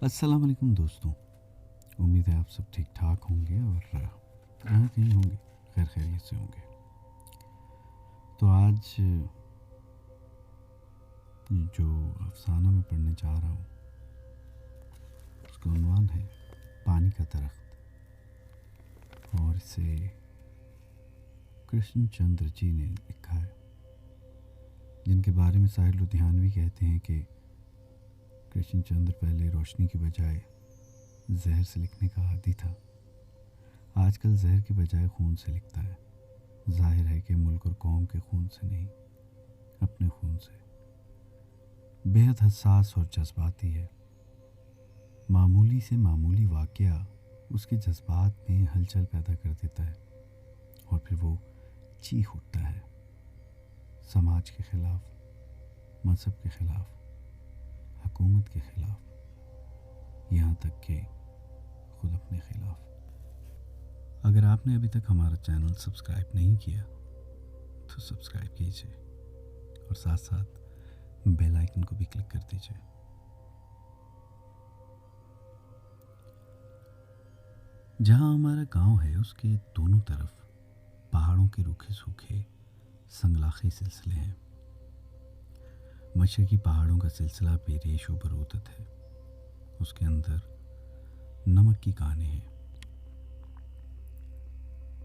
अस्सलाम वालेकुम दोस्तों। उम्मीद है आप सब ठीक ठाक होंगे और कहीं कहीं होंगे, खैर खैरियत से होंगे। तो आज जो अफसाना मैं पढ़ने जा रहा हूँ उसका उन्वान है पानी का दरख्त, और इसे कृष्ण चंद्र जी ने लिखा है, जिनके बारे में साहिर लुधियानवी कहते हैं कि कृष्ण चंद्र पहले रोशनी की बजाय जहर से लिखने का आदी था। आजकल जहर की बजाय खून से लिखता है। जाहिर है कि मुल्क और कौम के खून से नहीं, अपने खून से। बेहद हसास और जज्बाती है। मामूली से मामूली वाक़या उसके जज्बात में हलचल पैदा कर देता है और फिर वो चीख उठता है, समाज के ख़िलाफ़, मज़हब के ख़िलाफ़, हुकूमत के ख़िलाफ़, यहाँ तक कि खुद अपने ख़िलाफ़। अगर आपने अभी तक हमारा चैनल सब्सक्राइब नहीं किया तो सब्सक्राइब कीजिए और साथ साथ बेल आइकन को भी क्लिक कर दीजिए। जहाँ हमारा गांव है उसके दोनों तरफ पहाड़ों के रूखे सूखे संगलाखे सिलसिले हैं। मशरकी पहाड़ों का सिलसिला बेरेश व बरूदत है। उसके अंदर नमक की कानें हैं।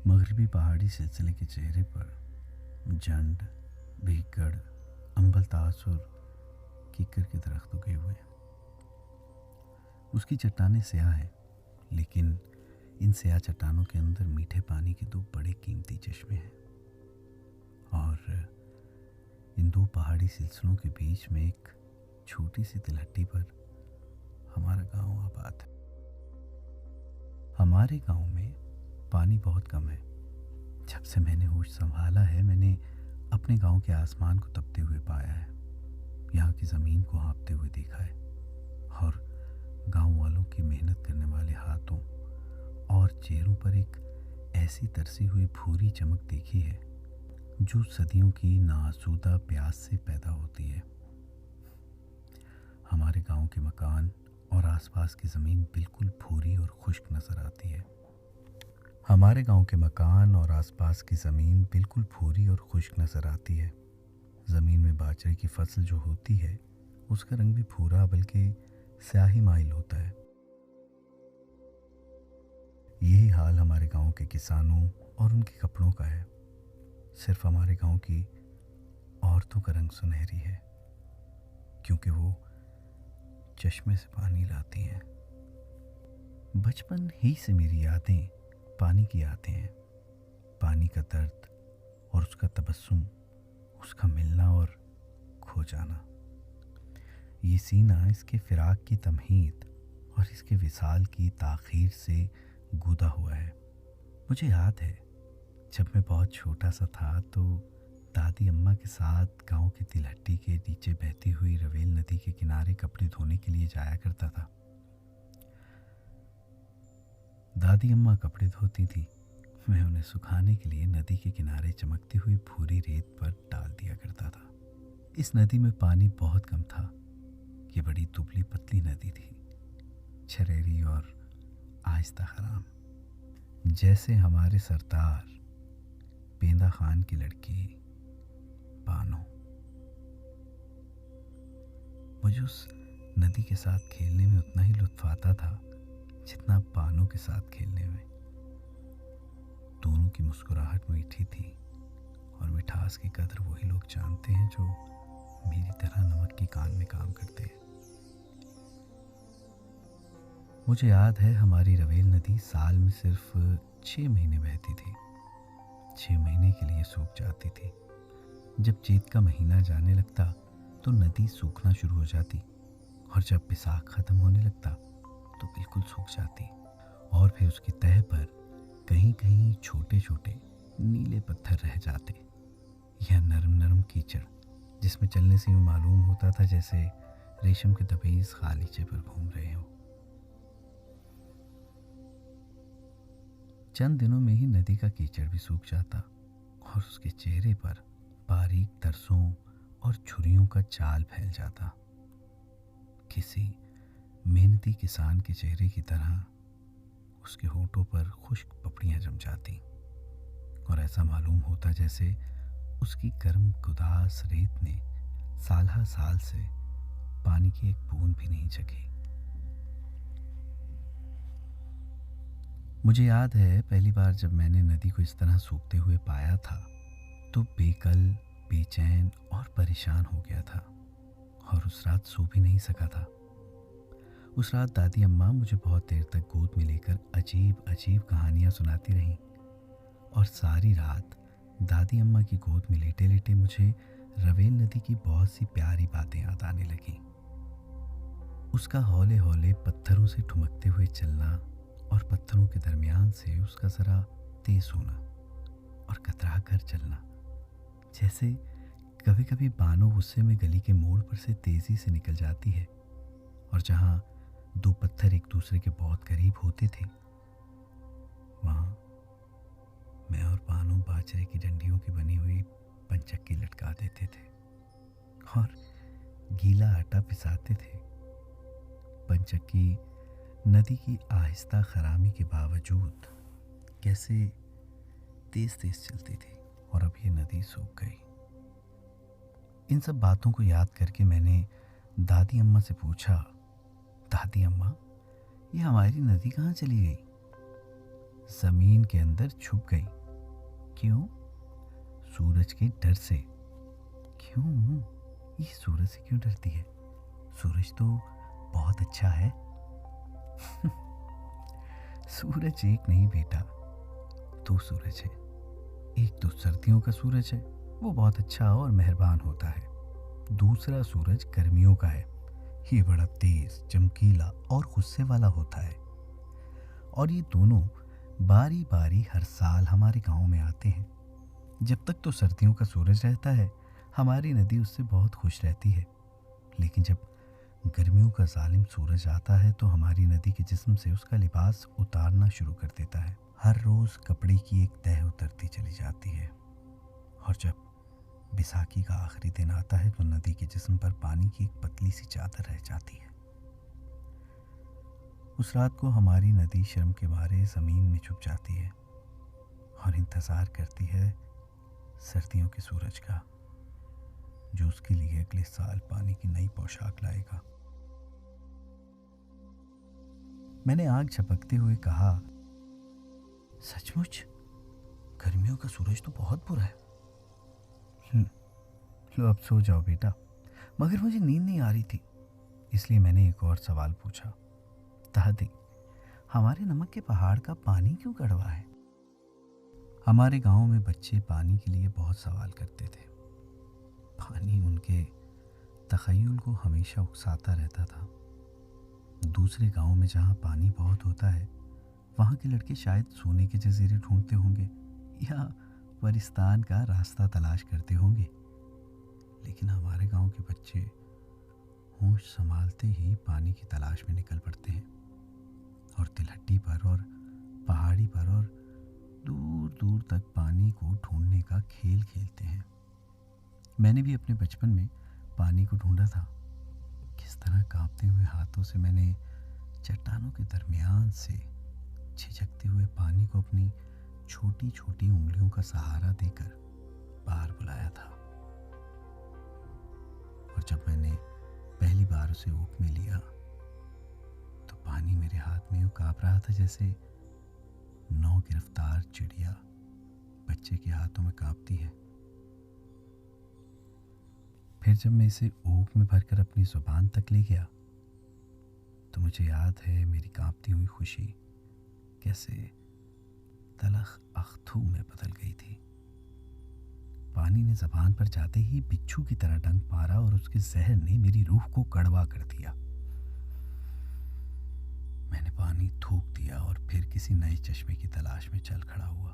मगरबी पहाड़ी सिलसिले के चेहरे पर जंड, भीकड़, अंबलतास और कीकर के दरख्त उगे हुए हैं। उसकी चट्टानें स्याह हैं, लेकिन इन स्याह चट्टानों के अंदर मीठे पानी के दो बड़े कीमती चश्मे हैं। और इन दो पहाड़ी सिलसिलों के बीच में एक छोटी सी तिलहट्टी पर हमारा गांव आबाद है। हमारे गांव में पानी बहुत कम है। जब से मैंने होश संभाला है, मैंने अपने गांव के आसमान को तपते हुए पाया है, यहाँ की ज़मीन को हाँपते हुए देखा है और गांव वालों की मेहनत करने वाले हाथों और चेहरों पर एक ऐसी तरसी हुई भूरी चमक देखी है जो सदियों की नाआसूदा प्यास से पैदा होती है। हमारे गांव के मकान और आसपास की ज़मीन बिल्कुल भूरी और खुश्क नज़र आती है। हमारे गांव के मकान और आसपास की ज़मीन बिल्कुल भूरी और खुश्क नज़र आती है। ज़मीन में बाजरे की फसल जो होती है उसका रंग भी भूरा बल्कि स्याही माइल होता है। यही हाल हमारे गांव के किसानों और उनके कपड़ों का है। सिर्फ हमारे गांव की औरतों का रंग सुनहरी है, क्योंकि वो चश्मे से पानी लाती हैं। बचपन ही से मेरी यादें पानी की आते हैं। पानी का दर्द और उसका तबस्सुम, उसका मिलना और खो जाना। ये सीना इसके फिराक की तमहीद और इसके विसाल की ताख़ीर से गूदा हुआ है। मुझे याद है जब मैं बहुत छोटा सा था तो दादी अम्मा के साथ गांव की तिलहट्टी के नीचे बहती हुई रवेल नदी के किनारे कपड़े धोने के लिए जाया करता था। दादी अम्मा कपड़े धोती थी, मैं उन्हें सुखाने के लिए नदी के किनारे चमकती हुई भूरी रेत पर डाल दिया करता था। इस नदी में पानी बहुत कम था। ये बड़ी दुबली पतली नदी थी, छरेरी और आहिस्ता खराम, जैसे हमारे सरदार पेंदा खान की लड़की बानो। मुझे उस नदी के साथ खेलने में उतना ही लुत्फ आता था जितना बानो के साथ खेलने में। दोनों की मुस्कुराहट मीठी थी और मिठास की कदर वही लोग जानते हैं जो मेरी तरह नमक की कान में काम करते हैं। मुझे याद है हमारी रवेल नदी साल में सिर्फ 6 महीने बहती थी। 6 महीने के लिए सूख जाती थी। जब चैत का महीना जाने लगता तो नदी सूखना शुरू हो जाती, और जब बैसाख ख़त्म होने लगता तो बिल्कुल सूख जाती। और फिर उसकी तह पर कहीं कहीं छोटे छोटे नीले पत्थर रह जाते, यह नरम नरम कीचड़ जिसमें चलने से यूँ मालूम होता था जैसे रेशम के दबीज गालीचे पर घूम रहे हों। चंद दिनों में ही नदी का कीचड़ भी सूख जाता और उसके चेहरे पर बारीक तरसों और छुरियों का जाल फैल जाता। किसी मेहनती किसान के चेहरे की तरह उसके होठों पर खुश्क पपड़ियां जम जाती और ऐसा मालूम होता जैसे उसकी गर्म गुदास रेत ने साल साल से पानी की एक बूंद भी नहीं चखी। मुझे याद है पहली बार जब मैंने नदी को इस तरह सूखते हुए पाया था तो बेकल, बेचैन और परेशान हो गया था और उस रात सो भी नहीं सका था। उस रात दादी अम्मा मुझे बहुत देर तक गोद में लेकर अजीब अजीब कहानियां सुनाती रहीं और सारी रात दादी अम्मा की गोद में लेटे लेटे मुझे रवेल नदी की बहुत सी प्यारी बातें याद आने लगीं। उसका हौले हौले पत्थरों से ठुमकते हुए चलना और पत्थरों के दरमियान से उसका जरा तेज होना और कतरा कर चलना, जैसे कभी कभी बानो गुस्से में गली के मोड़ पर से तेजी से निकल जाती है और जहां दो पत्थर एक दूसरे के बहुत करीब होते थे वहां मैं और बानो बाजरे की डंडियों की बनी हुई पंचक्की लटका देते थे और गीला आटा पिसाते थे। पंचक्की नदी की आहिस्ता खरामी के बावजूद कैसे तेज तेज चलती थी और अब ये नदी सूख गई। इन सब बातों को याद करके मैंने दादी अम्मा से पूछा, दादी अम्मा ये हमारी नदी कहाँ चली गई? जमीन के अंदर छुप गई। क्यों? सूरज के डर से। क्यों? ये सूरज से क्यों डरती है? सूरज तो बहुत अच्छा है। सूरज एक नहीं बेटा, दो सूरज है। एक तो सर्दियों का सूरज है, वो बहुत अच्छा और मेहरबान होता है। दूसरा सूरज गर्मियों का है, ये बड़ा तेज, चमकीला और गुस्से वाला होता है। और ये दोनों बारी बारी हर साल हमारे गांव में आते हैं। जब तक तो सर्दियों का सूरज रहता है हमारी नदी उससे बहुत खुश रहती है, लेकिन जब गर्मियों का जालिम सूरज आता है तो हमारी नदी के जिस्म से उसका लिबास उतारना शुरू कर देता है। हर रोज कपड़े की एक तह उतरती चली जाती है और जब बैसाखी का आखिरी दिन आता है तो नदी के जिस्म पर पानी की एक पतली सी चादर रह जाती है। उस रात को हमारी नदी शर्म के मारे जमीन में छुप जाती है और इंतजार करती है सर्दियों के सूरज का, जो उसके लिए अगले साल पानी की नई पोशाक लाएगा। मैंने आग झपकते हुए कहा, सचमुच गर्मियों का सूरज तो बहुत बुरा है। लो अब सो जाओ बेटा। मगर मुझे नींद नहीं आ रही थी, इसलिए मैंने एक और सवाल पूछा, दादी हमारे नमक के पहाड़ का पानी क्यों कड़वा है? हमारे गांव में बच्चे पानी के लिए बहुत सवाल करते थे। पानी उनके तखय्युल को हमेशा उकसाता रहता था। दूसरे गांव में जहां पानी बहुत होता है वहां के लड़के शायद सोने के जजीरे ढूंढते होंगे या वरिस्तान का रास्ता तलाश करते होंगे, लेकिन हमारे गांव के बच्चे होश संभालते ही पानी की तलाश में निकल पड़ते हैं और तिलहट्टी पर और पहाड़ी पर और दूर दूर तक पानी को ढूंढने का खेल खेलते हैं। मैंने भी अपने बचपन में पानी को ढूंढा था। किस तरह कांपते हुए हाथों से मैंने चट्टानों के दरमियान से छिछकते हुए पानी को अपनी छोटी छोटी उंगलियों का सहारा देकर बाहर बुलाया था। और जब मैंने पहली बार उसे ओक में लिया तो पानी मेरे हाथ में यूं कांप रहा था जैसे नौ गिरफ्तार चिड़िया बच्चे के हाथों में कांपती है। फिर जब मैं इसे ओक में भरकर अपनी जुबान तक ले गया तो मुझे याद है मेरी कांपती हुई खुशी कैसे तलख अख्तू में बदल गई थी। पानी ने जबान पर जाते ही बिच्छू की तरह डंक मारा और उसके जहर ने मेरी रूह को कड़वा कर दिया। मैंने पानी थूक दिया और फिर किसी नए चश्मे की तलाश में चल खड़ा हुआ,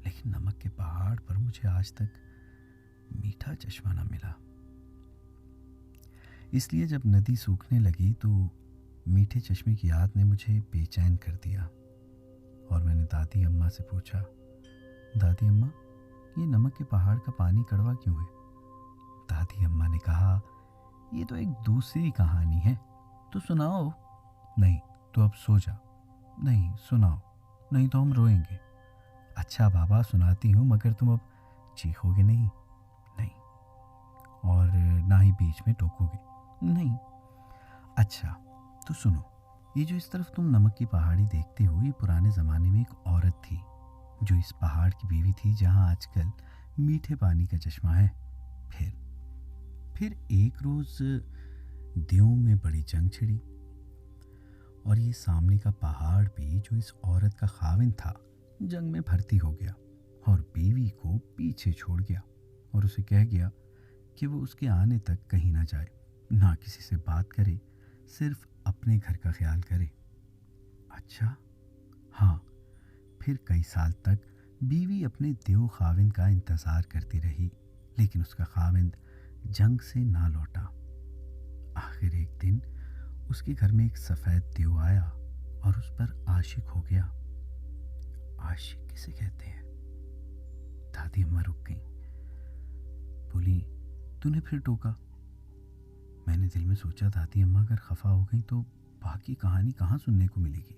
लेकिन नमक के पहाड़ पर मुझे आज तक मीठा चश्मा न मिला। इसलिए जब नदी सूखने लगी तो मीठे चश्मे की याद ने मुझे बेचैन कर दिया और मैंने दादी अम्मा से पूछा, दादी अम्मा ये नमक के पहाड़ का पानी कड़वा क्यों है? दादी अम्मा ने कहा, ये तो एक दूसरी कहानी है, तो सुनाओ। नहीं, तो अब सो जा। नहीं, सुनाओ, नहीं तो हम रोएंगे। अच्छा बाबा, सुनाती हूँ, मगर तुम अब चीखोगे नहीं? नहीं। और ना ही बीच में टोकोगे? नहीं। अच्छा, तो सुनो। ये जो इस तरफ तुम नमक की पहाड़ी देखते हो, ये पुराने ज़माने में एक औरत थी जो इस पहाड़ की बीवी थी, जहाँ आजकल मीठे पानी का चश्मा है। फिर एक रोज़ दियों में बड़ी जंग छिड़ी और ये सामने का पहाड़ भी, जो इस औरत का खाविंद था, जंग में भर्ती हो गया और बीवी को पीछे छोड़ गया और उसे कह गया कि वो उसके आने तक कहीं ना जाए, ना किसी से बात करे, सिर्फ अपने घर का ख्याल करे। अच्छा, हाँ। फिर कई साल तक बीवी अपने देव खाविंद का इंतज़ार करती रही, लेकिन उसका खाविंद जंग से ना लौटा। आखिर एक दिन उसके घर में एक सफ़ेद देव आया और उस पर आशिक हो गया। आशिक किसे कहते हैं? दादी अम्मा रुक गई, बोली, तूने फिर टोका? मैंने दिल में सोचा, दादी अम्मा अगर खफा हो गई तो बाकी कहानी कहाँ सुनने को मिलेगी,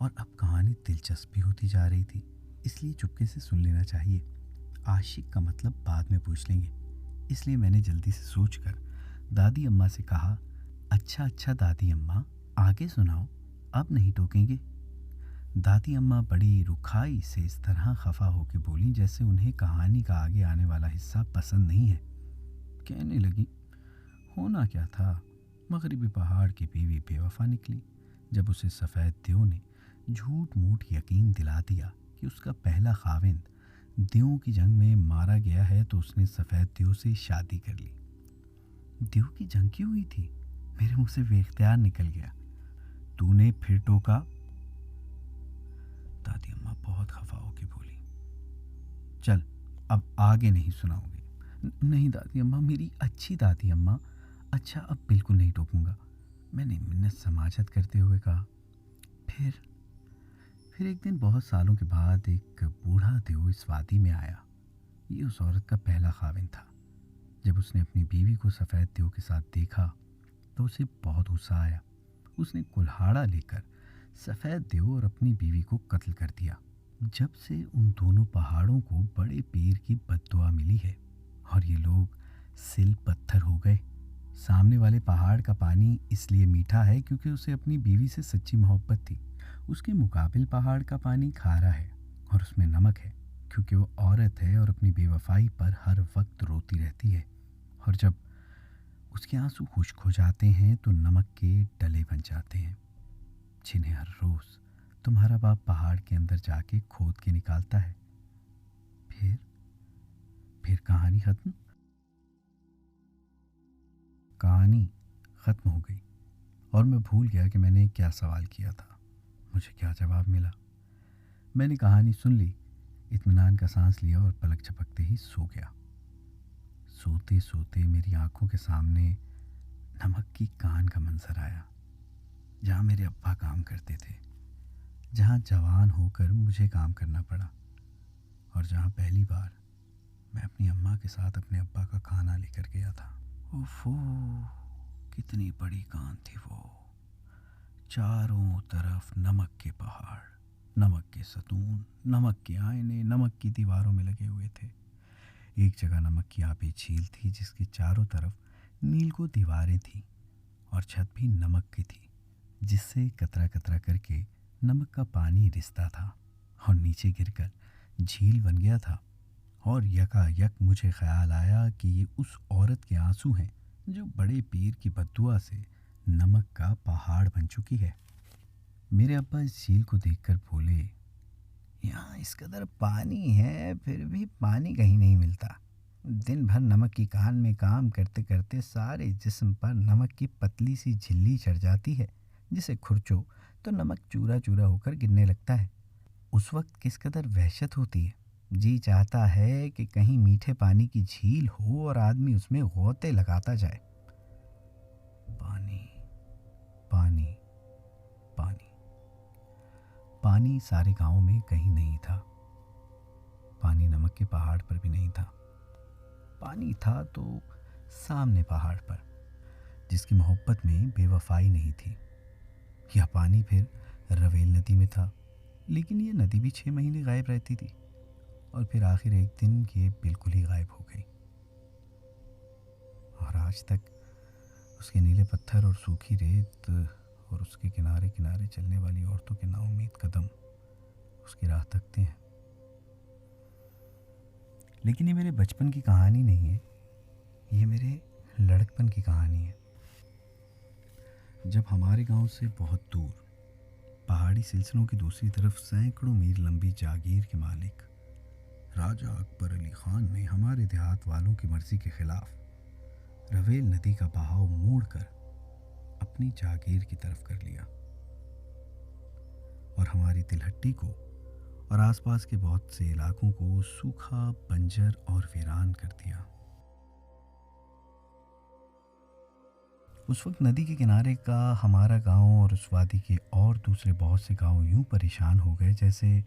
और अब कहानी दिलचस्प भी होती जा रही थी, इसलिए चुपके से सुन लेना चाहिए। आशिक का मतलब बाद में पूछ लेंगे, इसलिए मैंने जल्दी से सोचकर दादी अम्मा से कहा, अच्छा अच्छा दादी अम्मा, आगे सुनाओ, अब नहीं टोकेंगे। दादी अम्मा बड़ी रुखाई से इस तरह खफा होकर बोली जैसे उन्हें कहानी का आगे आने वाला हिस्सा पसंद नहीं है। कहने लगी, होना क्या था, मगरिबी पहाड़ की बीवी बेवफा निकली। जब उसे सफ़ेद देव ने झूठ मूठ यकीन दिला दिया कि उसका पहला खाविंद देवों की जंग में मारा गया है, तो उसने सफ़ेद देव से शादी कर ली। देव की जंग क्यों हुई थी? मेरे मुंह से बेख्तियार निकल गया। तूने फिर टोका? दादी अम्मा बहुत खफा होकर बोली, चल अब आगे नहीं सुनाओगे? नहीं दादी अम्मा, मेरी अच्छी दादी अम्मा, अच्छा अब बिल्कुल नहीं टोकूंगा, मैंने मिन्नत समाजत करते हुए कहा। फिर एक दिन बहुत सालों के बाद एक बूढ़ा देव इस वादी में आया। ये उस औरत का पहला खाविंद था। जब उसने अपनी बीवी को सफ़ेद देव के साथ देखा तो उसे बहुत गुस्सा आया। उसने कुल्हाड़ा लेकर सफ़ेद देव और अपनी बीवी को कत्ल कर दिया। जब से उन दोनों पहाड़ों को बड़े पीर की बद्दुआ मिली है और ये लोग सिल पत्थर हो गए। सामने वाले पहाड़ का पानी इसलिए मीठा है क्योंकि उसे अपनी बीवी से सच्ची मोहब्बत थी। उसके मुकाबिल पहाड़ का पानी खारा है और उसमें नमक है क्योंकि वो औरत है और अपनी बेवफाई पर हर वक्त रोती रहती है। और जब उसके आंसू खुश्क हो जाते हैं तो नमक के डले बन जाते हैं, जिन्हें हर रोज़ तुम्हारा बाप पहाड़ के अंदर जाके खोद के निकालता है। फिर कहानी खत्म। कहानी ख़त्म हो गई और मैं भूल गया कि मैंने क्या सवाल किया था, मुझे क्या जवाब मिला। मैंने कहानी सुन ली, इत्मीनान का सांस लिया और पलक झपकते ही सो गया। सोते सोते मेरी आंखों के सामने नमक की कान का मंजर आया, जहाँ मेरे अब्बा काम करते थे, जहाँ जवान होकर मुझे काम करना पड़ा और जहाँ पहली बार मैं अपनी अम्मा के साथ अपने अब्बा का खाना लेकर गया था। ओफो, कितनी बड़ी कान थी वो। चारों तरफ नमक के पहाड़, नमक के सतून, नमक के आईने नमक की दीवारों में लगे हुए थे। एक जगह नमक की आबी झील थी जिसके चारों तरफ नीलको दीवारें थीं और छत भी नमक की थी, जिससे कतरा कतरा करके नमक का पानी रिसता था और नीचे गिरकर झील बन गया था। और यकायक मुझे ख्याल आया कि ये उस औरत के आंसू हैं जो बड़े पीर की बद्दुआ से नमक का पहाड़ बन चुकी है। मेरे अब्बा इस झील को देखकर बोले, यहाँ इस कदर पानी है फिर भी पानी कहीं नहीं मिलता। दिन भर नमक की कान में काम करते करते सारे जिस्म पर नमक की पतली सी झिल्ली चढ़ जाती है, जिसे खुरचो तो नमक चूरा चूरा होकर गिरने लगता है। उस वक्त किस कदर वहशत होती है। जी चाहता है कि कहीं मीठे पानी की झील हो और आदमी उसमें गोते लगाता जाए। पानी पानी पानी पानी सारे गांव में कहीं नहीं था। पानी नमक के पहाड़ पर भी नहीं था। पानी था तो सामने पहाड़ पर, जिसकी मोहब्बत में बेवफाई नहीं थी। यह पानी फिर रवेल नदी में था, लेकिन ये नदी भी 6 महीने गायब रहती थी और फिर आखिर एक दिन ये बिल्कुल ही गायब हो गई। और आज तक उसके नीले पत्थर और सूखी रेत और उसके किनारे किनारे चलने वाली औरतों के नाउम्मीद कदम उसकी राह तकते हैं। लेकिन ये मेरे बचपन की कहानी नहीं है, ये मेरे लड़कपन की कहानी है। जब हमारे गांव से बहुत दूर पहाड़ी सिलसिलों की दूसरी तरफ सैकड़ों मील लंबी जागीर के मालिक राजा अकबर अली खान ने हमारे देहात वालों की मर्जी के खिलाफ रवेल नदी का बहाव मोड़कर अपनी जागीर की तरफ कर लिया और हमारी तिलहट्टी को और आसपास के बहुत से इलाकों को सूखा, बंजर और वीरान कर दिया। उस वक्त नदी के किनारे का हमारा गांव और उस वादी के और दूसरे बहुत से गांव यूं परेशान हो गए जैसे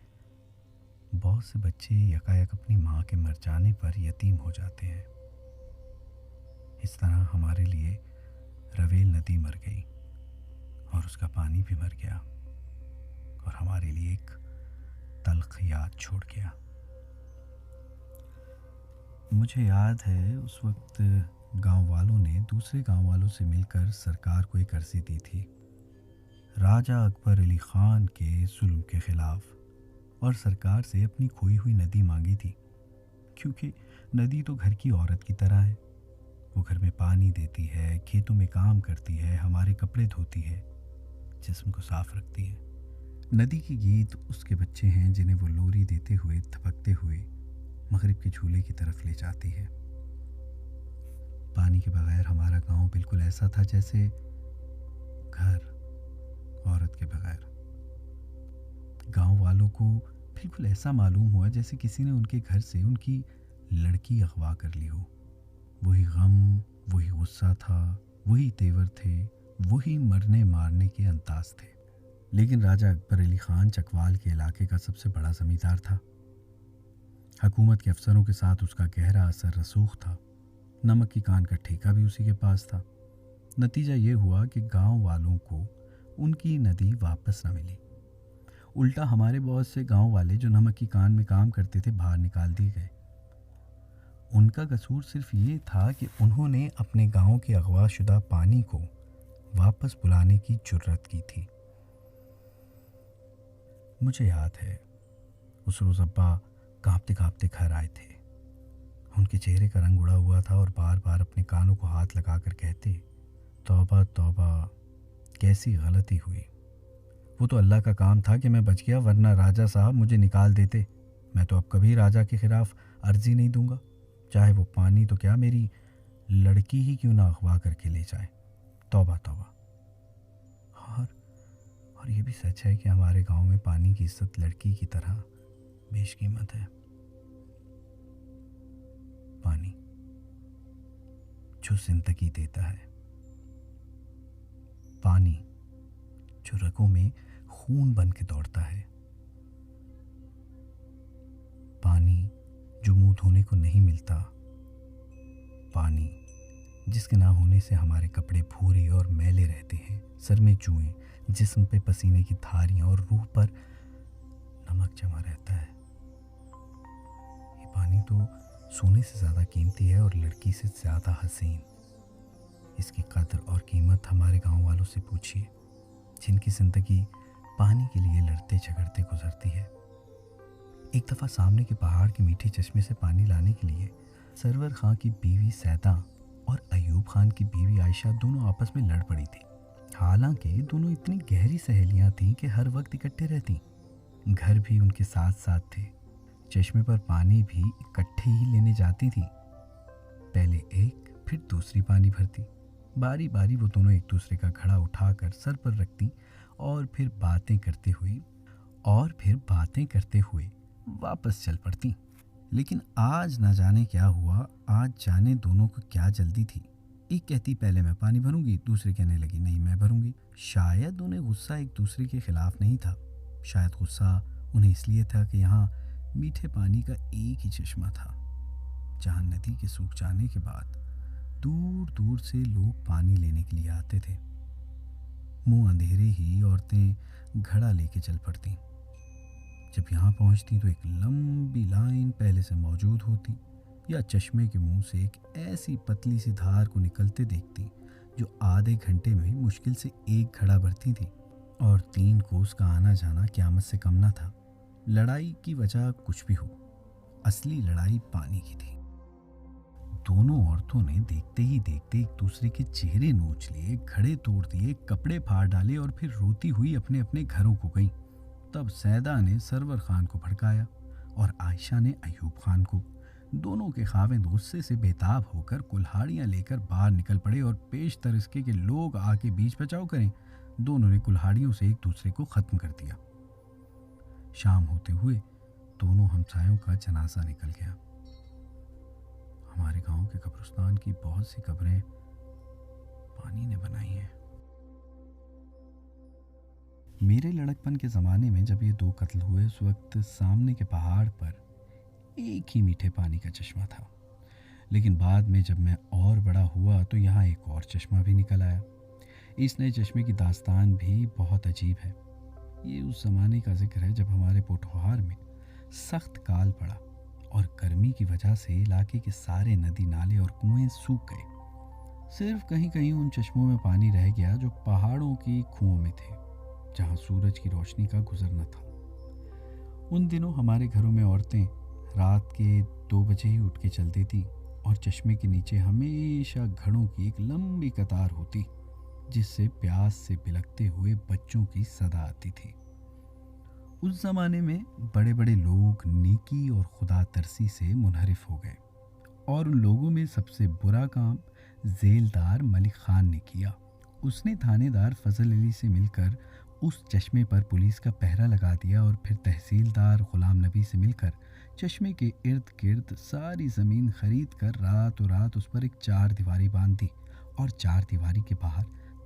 बहुत से बच्चे यकायक अपनी माँ के मर जाने पर यतीम हो जाते हैं। इस तरह हमारे लिए रवेल नदी मर गई और उसका पानी भी मर गया और हमारे लिए एक तल्ख याद छोड़ गया। मुझे याद है उस वक्त गांव वालों ने दूसरे गांव वालों से मिलकर सरकार को एक अर्जी दी थी राजा अकबर अली खान के जुल्म के खिलाफ, और सरकार से अपनी खोई हुई नदी मांगी थी, क्योंकि नदी तो घर की औरत की तरह है। वो घर में पानी देती है, खेतों में काम करती है, हमारे कपड़े धोती है, जिस्म को साफ रखती है। नदी के गीत उसके बच्चे हैं जिन्हें वो लोरी देते हुए थपकते हुए मगरिब के झूले की तरफ ले जाती है। पानी के बगैर हमारा गांव बिल्कुल ऐसा था जैसे घर औरत के बगैर। गांव वालों को बिल्कुल ऐसा मालूम हुआ जैसे किसी ने उनके घर से उनकी लड़की अगवा कर ली हो। वही गम, वही गुस्सा था, वही तेवर थे, वही मरने मारने के अंदाज थे। लेकिन राजा अकबर अली खान चकवाल के इलाके का सबसे बड़ा जमींदार था। हुकूमत के अफसरों के साथ उसका गहरा असर रसूख था। नमक की कान का ठेका भी उसी के पास था। नतीजा ये हुआ कि गांव वालों को उनकी नदी वापस न मिली। उल्टा हमारे बहुत से गांव वाले जो नमक की कान में काम करते थे बाहर निकाल दिए गए। उनका कसूर सिर्फ ये था कि उन्होंने अपने गांव के अगवाशुदा पानी को वापस बुलाने की जुर्रत की थी। मुझे याद है उस रोज़ अब्बा कांपते कांपते घर आए थे। उनके चेहरे का रंग उड़ा हुआ था और बार बार अपने कानों को हाथ लगाकर कहते, तौबा तौबा, कैसी गलती हुई। वो तो अल्लाह का काम था कि मैं बच गया, वरना राजा साहब मुझे निकाल देते। मैं तो अब कभी राजा के खिलाफ अर्जी नहीं दूंगा, चाहे वो पानी तो क्या मेरी लड़की ही क्यों ना अगवा करके ले जाए। तौबा तौबा। और ये भी सच है कि हमारे गांव में पानी की इज्जत लड़की की तरह बेशकीमत है। पानी जो जिंदगी देता है, पानी जो रगों में खून बन के दौड़ता है, पानी जो मुंह धोने को नहीं मिलता, पानी जिसके ना होने से हमारे कपड़े भूरे और मैले रहते हैं, सर में जुएं, जिस्म पे पसीने की धारियां और रूह पर नमक जमा रहता है। ये पानी तो सोने से ज़्यादा कीमती है और लड़की से ज़्यादा हसीन। इसकी कदर और कीमत हमारे गांव वालों से पूछिए, जिनकी ज़िंदगी पानी के लिए लड़ते झगड़ते गुजरती है। एक दफ़ा सामने के पहाड़ के मीठे चश्मे से पानी लाने के लिए सरवर खां की बीवी सैदा और अयूब खान की बीवी आयशा दोनों आपस में लड़ पड़ी थी। हालांकि दोनों इतनी गहरी सहेलियां थीं कि हर वक्त इकट्ठे रहती। घर भी उनके साथ साथ थे। चश्मे पर पानी भी इकट्ठे ही लेने जाती थी। पहले एक फिर दूसरी पानी भरती। बारी बारी वो दोनों एक दूसरे का घड़ा उठाकर सर पर रखती और फिर बातें करते हुए वापस चल पड़ती। लेकिन आज ना जाने क्या हुआ, आज जाने दोनों को क्या जल्दी थी। एक कहती पहले मैं पानी भरूंगी, दूसरी कहने लगी नहीं मैं भरूंगी। शायद उन्हें गुस्सा एक दूसरे के खिलाफ नहीं था, शायद गुस्सा उन्हें इसलिए था कि यहाँ मीठे पानी का एक ही चश्मा था, जहाँ नदी के सूख जाने के बाद दूर दूर से लोग पानी लेने के लिए आते थे। मुंह अंधेरे ही औरतें घड़ा लेके चल पड़ती। जब यहाँ पहुँचती तो एक लंबी लाइन पहले से मौजूद होती, या चश्मे के मुंह से एक ऐसी पतली सी धार को निकलते देखती जो आधे घंटे में मुश्किल से एक घड़ा भरती थी। और 3 कोस का आना जाना क़यामत से कम ना था। लड़ाई की वजह कुछ भी हो, असली लड़ाई पानी की थी। दोनों औरतों ने देखते ही देखते एक दूसरे के चेहरे नोच लिए, घड़े तोड़ दिए, कपड़े फाड़ डाले और फिर रोती हुई अपने अपने घरों को गईं। तब सैदा ने सरवर खान को भड़काया और आयशा ने अयूब खान को। दोनों के खाविंद गुस्से से बेताब होकर कुल्हाड़ियाँ लेकर बाहर निकल पड़े और पेशतर इसके कि लोग आके बीच बचाव करें, दोनों ने कुल्हाड़ियों से एक दूसरे को ख़त्म कर दिया। शाम होते हुए दोनों हमसायों का जनाजा निकल गया। हमारे गांव के कब्रिस्तान की बहुत सी कब्रें पानी ने बनाई हैं। मेरे लड़कपन के ज़माने में जब ये 2 कत्ल हुए, उस वक्त सामने के पहाड़ पर एक ही मीठे पानी का चश्मा था। लेकिन बाद में जब मैं और बड़ा हुआ तो यहाँ एक और चश्मा भी निकल आया। इस नए चश्मे की दास्तान भी बहुत अजीब है। ये उस ज़माने का जिक्र है जब हमारे पोठोहार में सख्त काल पड़ा और गर्मी की वजह से इलाके के सारे नदी नाले और कुएं सूख गए। सिर्फ कहीं कहीं उन चश्मों में पानी रह गया जो पहाड़ों की कुओं में थे, जहाँ सूरज की रोशनी का गुजरना था। उन दिनों हमारे घरों में औरतें रात के 2 बजे ही उठ के चल देती और चश्मे के नीचे हमेशा घड़ों की एक लंबी कतार होती, जिससे प्यास से बिलखते हुए बच्चों की सदा आती थी। उस जमाने में बड़े बड़े लोग नेकी और खुदा तरसी से मुनहरिफ हो गए, और उन लोगों में सबसे बुरा काम जेलदार मलिक खान ने किया। उसने थानेदार फजल अली से मिलकर उस चश्मे पर पुलिस का पहरा लगा दिया और फिर तहसीलदार गुलाम नबी से मिलकर चश्मे के इर्द गिर्द सारी ज़मीन खरीद कर रातों रात उस पर एक 4 दीवारी बांध दी और 4 दीवारी के बाहर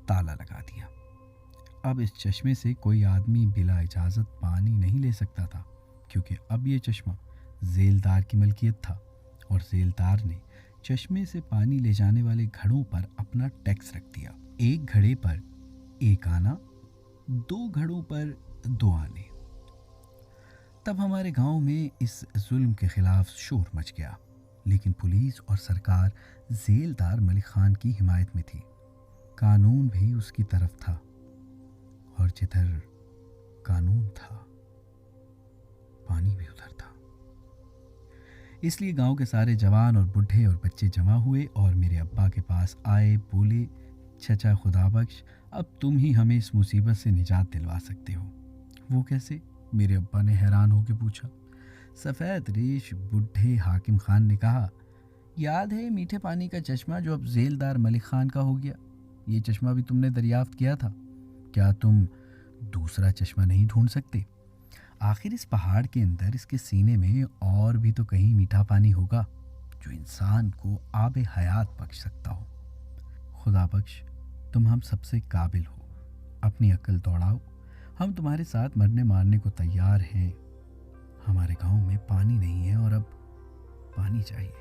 ताला लगा दिया। अब इस चश्मे से कोई आदमी बिला इजाज़त पानी नहीं ले सकता था, क्योंकि अब ये चश्मा जेलदार की मलकियत था और जेलदार ने चश्मे से पानी ले जाने वाले घड़ों पर अपना टैक्स रख दिया। 1 घड़े पर 1 आना, 2 घड़ों पर 2 आने। तब हमारे गांव में इस जुल्म के खिलाफ शोर मच गया, लेकिन पुलिस और सरकार जेलदार मलिक खान की हिमायत में थी। कानून भी उसकी तरफ था, और जिधर कानून था पानी भी उधर था। इसलिए गांव के सारे जवान और बुढ़े और बच्चे जमा हुए और मेरे अब्बा के पास आए। बोले, चचा खुदा बख्श, अब तुम ही हमें इस मुसीबत से निजात दिलवा सकते हो। वो कैसे? मेरे अब्बा ने हैरान होकर पूछा। सफ़ेद रेश बुढ़े हाकिम खान ने कहा, याद है मीठे पानी का चश्मा जो अब जेलदार मलिक खान का हो गया? ये चश्मा भी तुमने दरियाफ्त किया था। क्या तुम दूसरा चश्मा नहीं ढूंढ सकते? आखिर इस पहाड़ के अंदर इसके सीने में और भी तो कहीं मीठा पानी होगा जो इंसान को आबे हयात बख्श सकता हो। खुदा बख्श, तुम हम सबसे काबिल हो, अपनी अक्ल दौड़ाओ, हम तुम्हारे साथ मरने मारने को तैयार हैं। हमारे गांव में पानी नहीं है और अब पानी चाहिए।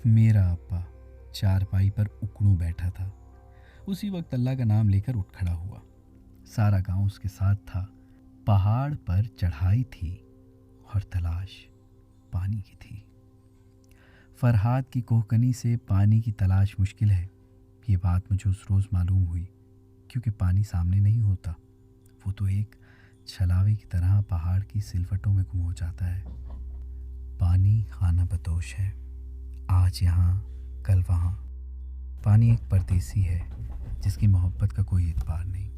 मेरा अब्बा चारपाई पर उकड़ू बैठा था। उसी वक्त अल्लाह का नाम लेकर उठ खड़ा हुआ। सारा गांव उसके साथ था। पहाड़ पर चढ़ाई थी और तलाश पानी की थी। फरहाद की कोहकनी से पानी की तलाश मुश्किल है, ये बात मुझे उस रोज़ मालूम हुई, क्योंकि पानी सामने नहीं होता। वो तो एक छलावे की तरह पहाड़ की सिलवटों में गुम हो जाता है। पानी खाना बदोश है, आज यहाँ कल वहाँ। पानी एक परदेसी है जिसकी मोहब्बत का कोई एतबार नहीं।